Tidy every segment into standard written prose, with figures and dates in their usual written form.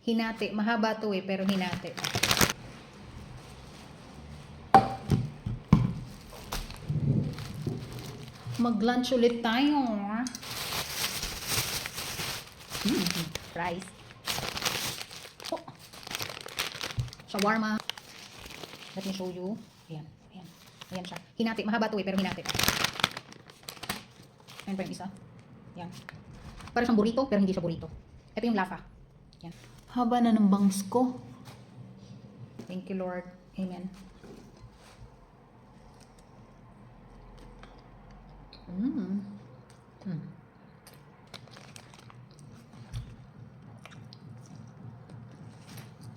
Hinati. Mahaba to eh, pero hinati. Mag-lunch ulit tayo. Rice. Oh. Shawarma. Let me show you. Ayan. Ayan. Ayan siya. Hinati. Mahaba to eh, pero hinati. Ayan pa yung isa. Ayan. Para siyang burrito, pero hindi siya burrito. Ito yung lasa. Ayan. Haba na ng bangs ko. Thank you, Lord. Amen.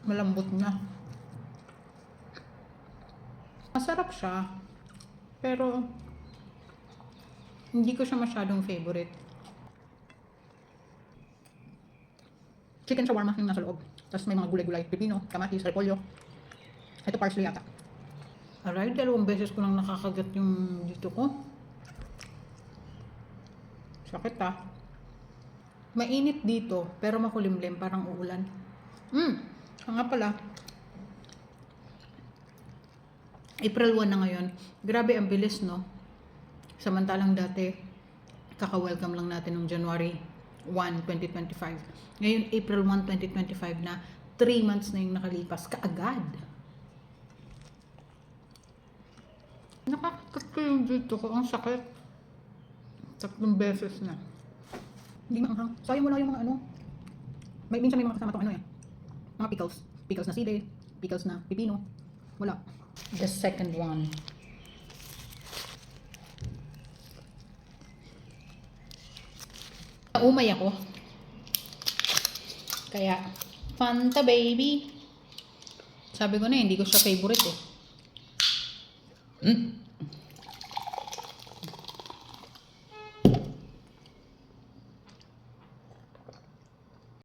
Malambot na. Masarap siya. Pero hindi ko siya masyadong favorite. Chicken shawarma yung nasa loob. Tapos may mga gulay-gulay. Pipino, kamatis, repolyo. Ito parsley yata. Aray, 2 beses ko lang nakakagat yung dito ko. Sakit ah. Mainit dito, pero makulimlim, parang uulan. Nga pala. April 1 na ngayon. Grabe ang bilis, no? Samantalang dati, kaka-welcome lang natin noong January 1, 2025. Ngayon, April 1, 2025 na 3 months na yung nakalipas. Kaagad. Nakakakat ko yung dito ko. Ang sakit. 3 beses na. Hindi maanghang. Sayang mo lang yung mga ano. Minsan may mga kasama itong ano eh. Mga pickles. Pickles na sili. Pickles na pipino. Wala. The second one. Umay ako. Kaya, Fanta baby. Sabi ko na hindi ko siya favorite eh.